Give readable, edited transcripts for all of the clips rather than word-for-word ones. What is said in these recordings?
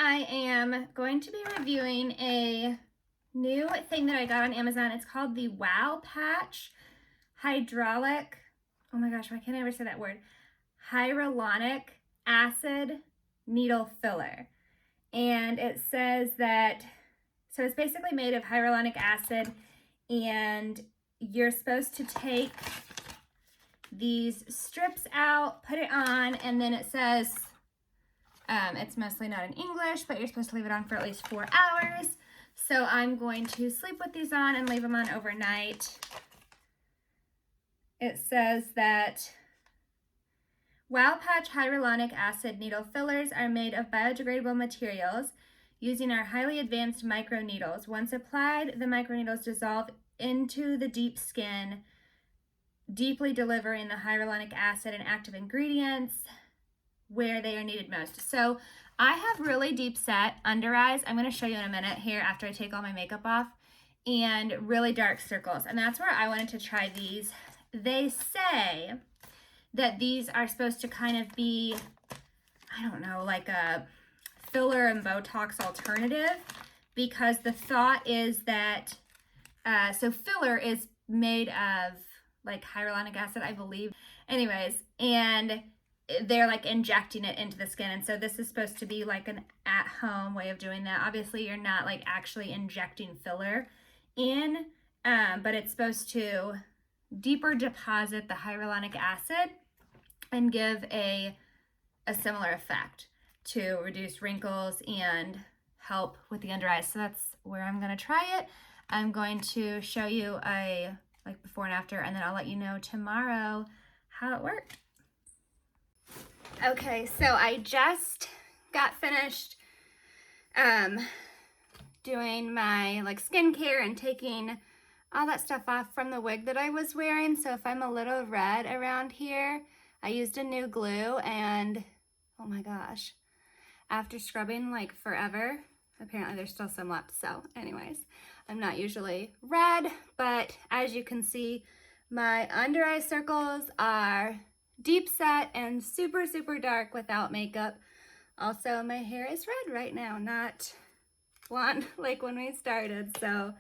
I am going to be reviewing a new thing that I got on Amazon. It's called the Wow Patch Hydraulic, oh my gosh, why can't I ever say that word? Hyaluronic acid needle filler. And it says that, so it's basically made of hyaluronic acid, and you're supposed to take these strips out, put it on, and then it says, it's mostly not in English, but you're supposed to leave it on for at least 4 hours. So I'm going to sleep with these on and leave them on overnight. It says that Wow Patch hyaluronic acid needle fillers are made of biodegradable materials using our highly advanced microneedles. Once applied, the microneedles dissolve into the deep skin, deeply delivering the hyaluronic acid and active ingredients where they are needed most. So I have really deep set under eyes. I'm going to show you in a minute here after I take all my makeup off, and really dark circles. And that's where I wanted to try these. They say that these are supposed to kind of be, I don't know, like a filler and Botox alternative, because the thought is that, so filler is made of like hyaluronic acid, I believe. Anyways, and they're like injecting it into the skin. And so this is supposed to be like an at-home way of doing that. Obviously, you're not like actually injecting filler in, but it's supposed to deeper deposit the hyaluronic acid and give a similar effect to reduce wrinkles and help with the under eyes. So that's where I'm going to try it. I'm going to show you a like before and after, and then I'll let you know tomorrow how it worked. Okay, so I just got finished doing my like skincare and taking all that stuff off from the wig that I was wearing. So if I'm a little red around here, I used a new glue, and oh my gosh, after scrubbing like forever, apparently there's still some left. So anyways, I'm not usually red, but as you can see, my under eye circles are deep set and super, super dark without makeup. Also, my hair is red right now, not blonde like when we started. So,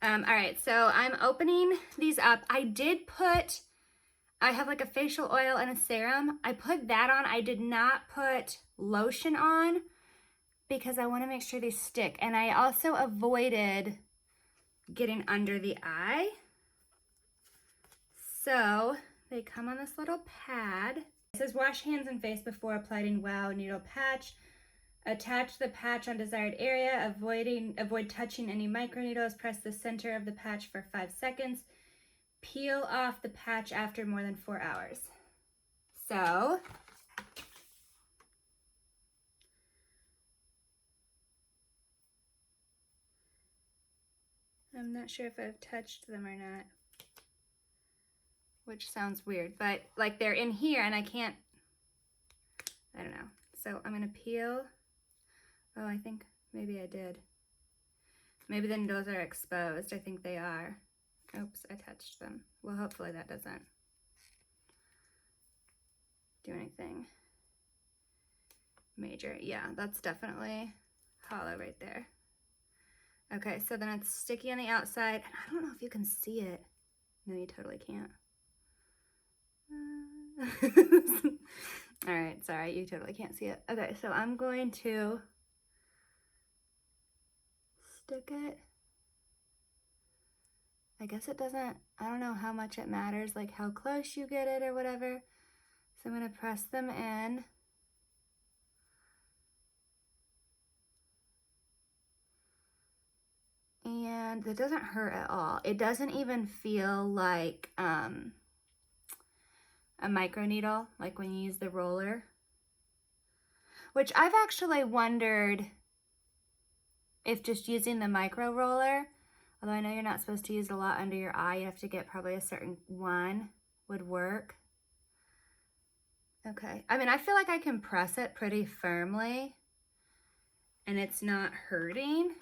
all right, so I'm opening these up. I have like a facial oil and a serum. I put that on. I did not put lotion on because I want to make sure they stick. And I also avoided getting under the eye. So they come on this little pad. It says wash hands and face before applying Wow needle patch. Attach the patch on desired area. Avoid touching any microneedles. Press the center of the patch for 5 seconds. Peel off the patch after more than 4 hours. So I'm not sure if I've touched them or not, which sounds weird, but like they're in here and I can't, I don't know. So I'm gonna peel. Oh, I think maybe I did. Maybe the needles are exposed. I think they are. Oops, I touched them. Well, hopefully that doesn't do anything major. Yeah, that's definitely hollow right there. Okay, so then it's sticky on the outside, and I don't know if you can see it. No, you totally can't. All right, sorry, you totally can't see it. Okay, so I'm going to stick it. I guess it doesn't, I don't know how much it matters, like how close you get it or whatever. So I'm gonna press them in. And it doesn't hurt at all. It doesn't even feel like a microneedle, like when you use the roller. Which I've actually wondered if just using the micro roller, although I know you're not supposed to use a lot under your eye, you have to get probably a certain one, would work. Okay, I mean, I feel like I can press it pretty firmly and it's not hurting.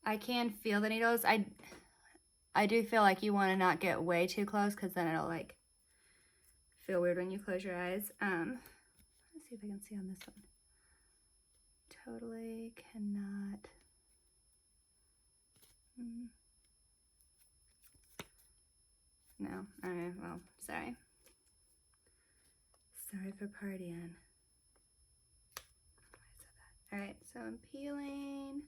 I can feel the needles. I do feel like you want to not get way too close because then it'll like feel weird when you close your eyes. Let's see if I can see on this one. totally cannot. No, alright, well, sorry. Sorry for partying. Alright, so I'm peeling.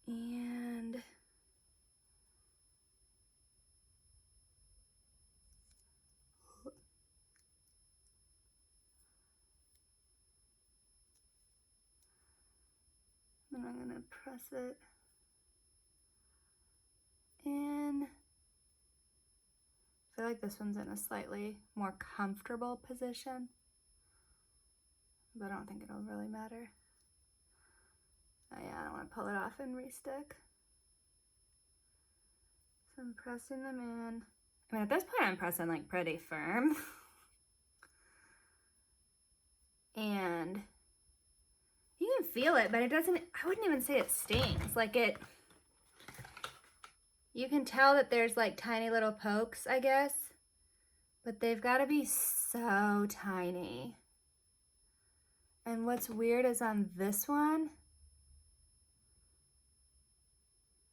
And then I'm gonna press it in. I feel like this one's in a slightly more comfortable position, but I don't think it'll really matter. Oh yeah, I don't want to pull it off and restick. So I'm pressing them in. I mean, at this point I'm pressing like pretty firm. And you can feel it, but it doesn't, I wouldn't even say it stings. Like you can tell that there's like tiny little pokes, I guess, but they've got to be so tiny. And what's weird is on this one,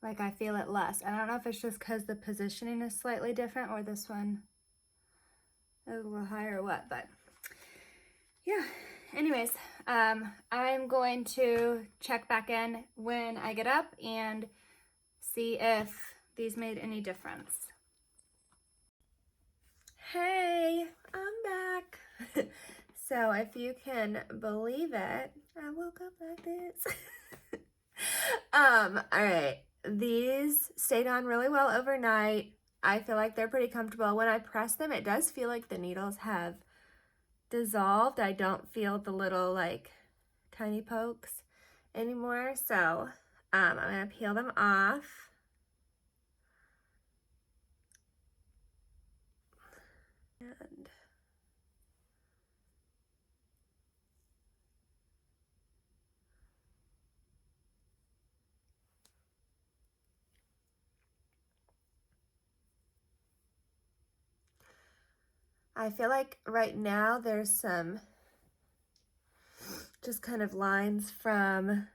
like I feel it less. I don't know if it's just because the positioning is slightly different or this one is a little higher or what, but yeah. Anyways, I'm going to check back in when I get up and see if these made any difference. Hey, I'm back. So if you can believe it, I woke up like this. All right, these stayed on really well overnight. I feel like they're pretty comfortable. When I press them, it does feel like the needles have dissolved. I don't feel the little like tiny pokes anymore. So I'm gonna peel them off. And I feel like right now there's some just kind of lines from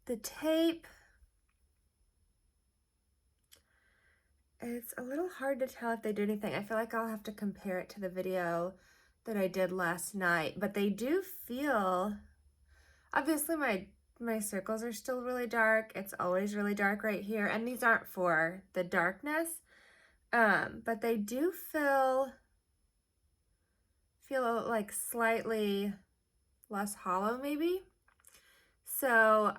the tape. It's a little hard to tell if they do anything. I feel like I'll have to compare it to the video that I did last night, but they do feel, obviously my circles are still really dark. It's always really dark right here, and these aren't for the darkness, but they do feel like slightly less hollow maybe. So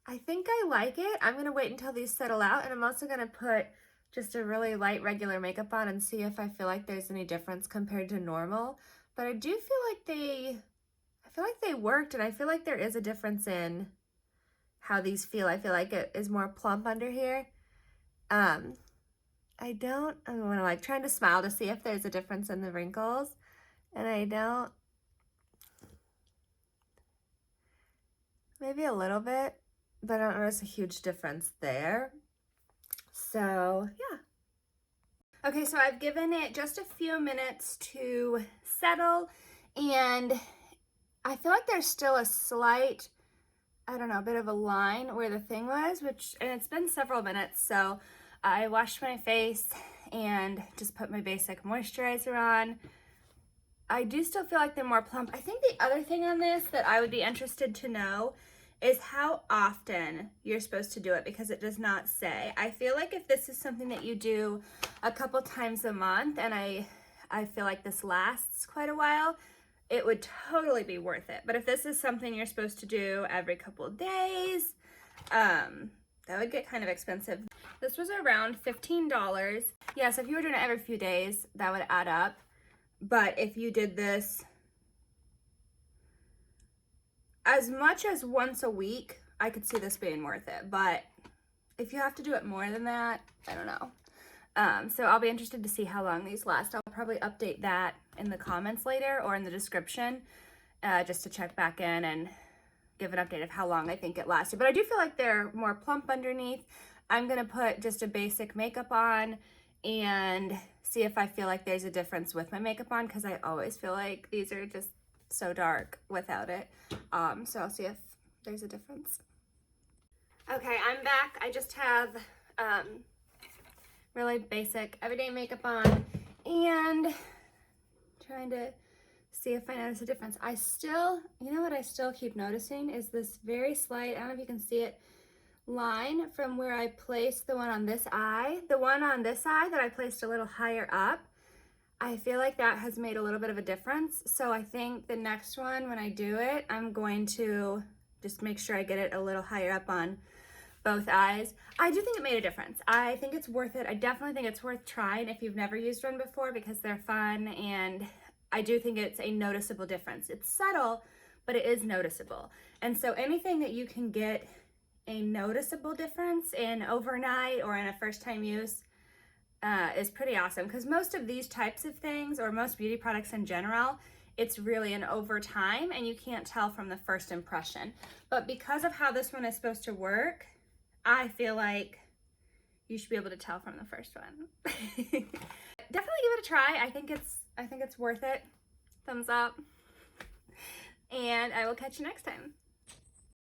I think I like it. I'm gonna wait until these settle out, and I'm also gonna put just a really light regular makeup on and see if I feel like there's any difference compared to normal. But I do feel like they worked, and I feel like there is a difference in how these feel. I feel like it is more plump under here. I'm like trying to smile to see if there's a difference in the wrinkles, and I don't. Maybe a little bit, but I don't notice a huge difference there. So yeah. Okay, so I've given it just a few minutes to settle, and I feel like there's still a slight, I don't know, bit of a line where the thing was, and it's been several minutes, so I washed my face and just put my basic moisturizer on. I do still feel like they're more plump. I think the other thing on this that I would be interested to know is how often you're supposed to do it, because it does not say. I feel like if this is something that you do a couple times a month, and I feel like this lasts quite a while, it would totally be worth it. But if this is something you're supposed to do every couple of days, that would get kind of expensive. This was around $15. Yeah, so if you were doing it every few days, that would add up. But if you did this as much as once a week, I could see this being worth it. But if you have to do it more than that, I don't know. So I'll be interested to see how long these last. I'll probably update that in the comments later or in the description, just to check back in and give an update of how long I think it lasted. But I do feel like they're more plump underneath. I'm gonna put just a basic makeup on and see if I feel like there's a difference with my makeup on, because I always feel like these are just so dark without it. So I'll see if there's a difference. Okay, I'm back. I just have really basic everyday makeup on and trying to see if I notice a difference. I still, you know what I still keep noticing is this very slight, I don't know if you can see it, line from where I placed the one on this eye. The one on this eye that I placed a little higher up, I feel like that has made a little bit of a difference. So I think the next one, when I do it, I'm going to just make sure I get it a little higher up on both eyes. I do think it made a difference. I think it's worth it. I definitely think it's worth trying if you've never used one before, because they're fun, and I do think it's a noticeable difference. It's subtle, but it is noticeable. And so anything that you can get a noticeable difference in overnight or in a first time use is pretty awesome, because most of these types of things, or most beauty products in general, it's really an over time and you can't tell from the first impression. But because of how this one is supposed to work, I feel like you should be able to tell from the first one. Definitely give it a try. I think it's worth it. Thumbs up. And I will catch you next time.